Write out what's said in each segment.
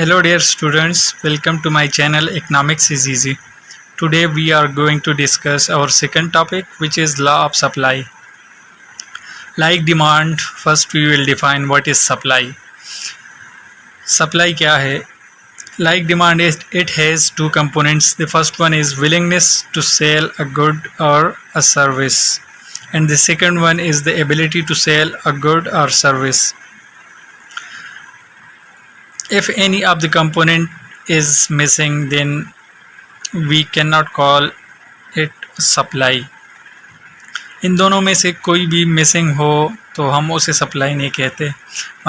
Hello dear students, welcome to my channel Economics is Easy. Today we are going to discuss our second topic, which is law of supply. Like demand, first we will define what is supply. Supply क्या है? Like demand, it has two components. The first one is willingness to sell a good or a service, and the second one is the ability to sell a good or service. If any of the component is missing, then we cannot call it supply. इन दोनों में से कोई भी missing हो तो हम उसे supply नहीं कहते.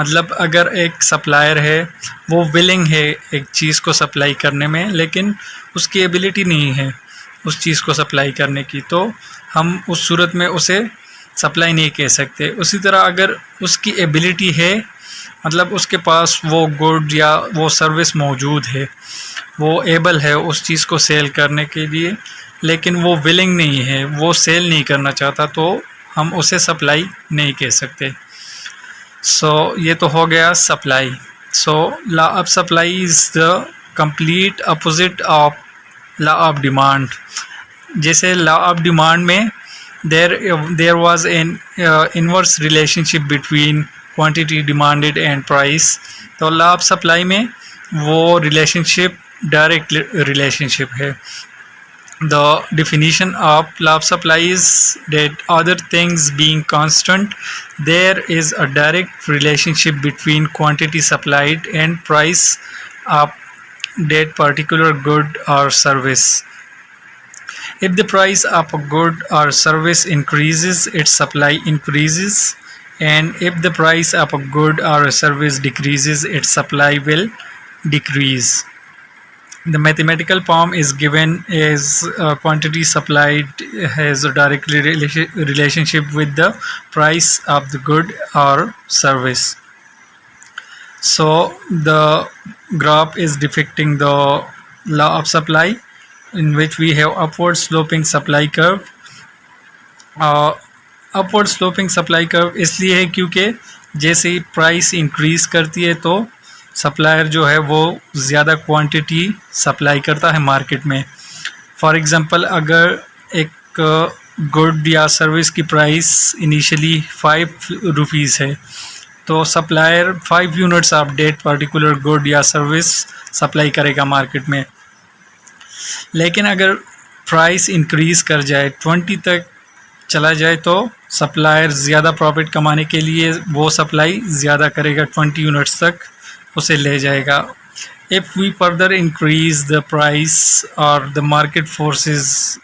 मतलब अगर एक सप्लायर है, वो विलिंग है एक चीज़ को सप्लाई करने में, लेकिन उसकी एबिलिटी नहीं है उस चीज़ को सप्लाई करने की, तो हम उस सूरत में उसे सप्लाई नहीं कह सकते. उसी तरह अगर उसकी एबिलिटी है, मतलब उसके पास वो गुड या वो सर्विस मौजूद है, वो एबल है उस चीज़ को सेल करने के लिए, लेकिन वो विलिंग नहीं है, वो सेल नहीं करना चाहता, तो हम उसे सप्लाई नहीं कह सकते. ये तो हो गया supply. Law of supply is the complete opposite of law of demand. जैसे लॉ ऑफ डिमांड में there was an inverse relationship between quantity demanded and price. तो लॉ ऑफ सप्लाई में वो रिलेशनशिप डायरेक्ट रिलेशनशिप है. The definition of law of supply is that other things being constant, there is a direct relationship between quantity supplied and price of that particular good or service. If the price of a good or service increases, its supply increases, and if the price of a good or a service decreases, its supply will decrease. The mathematical form is given as quantity supplied has a direct relationship with the price of the good or service. So the graph is depicting the law of supply, in which we have upward sloping supply curve. Upward sloping supply curve इसलिए है क्योंकि जैसे ही price increase करती है तो supplier जो है वो ज़्यादा क्वांटिटी सप्लाई करता है मार्केट में. फॉर एग्ज़ाम्पल, अगर एक गुड या सर्विस की प्राइस इनिशियली 5 रुपीज़ है, तो supplier 5 units of that particular good या सर्विस सप्लाई करेगा मार्केट में. लेकिन अगर प्राइस इंक्रीज़ कर जाए, 20 तक चला जाए, तो सप्लायर ज़्यादा प्रॉफिट कमाने के लिए वो सप्लाई ज़्यादा करेगा, 20 यूनिट्स तक उसे ले जाएगा. If we further increase the price और the market forces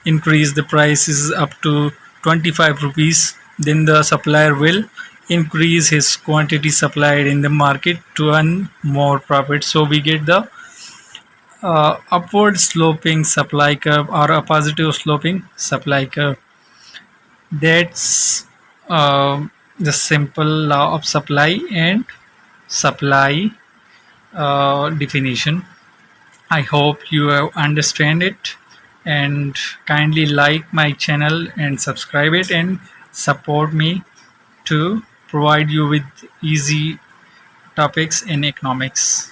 increase the prices up to 25 rupees, then the supplier will increase his quantity supplied in the market to earn more profit. So we get the upward sloping supply curve or a positive sloping supply curve. That's the simple law of supply and supply definition. I hope you have understand it, and kindly like my channel and subscribe it and support me to provide you with easy topics in economics.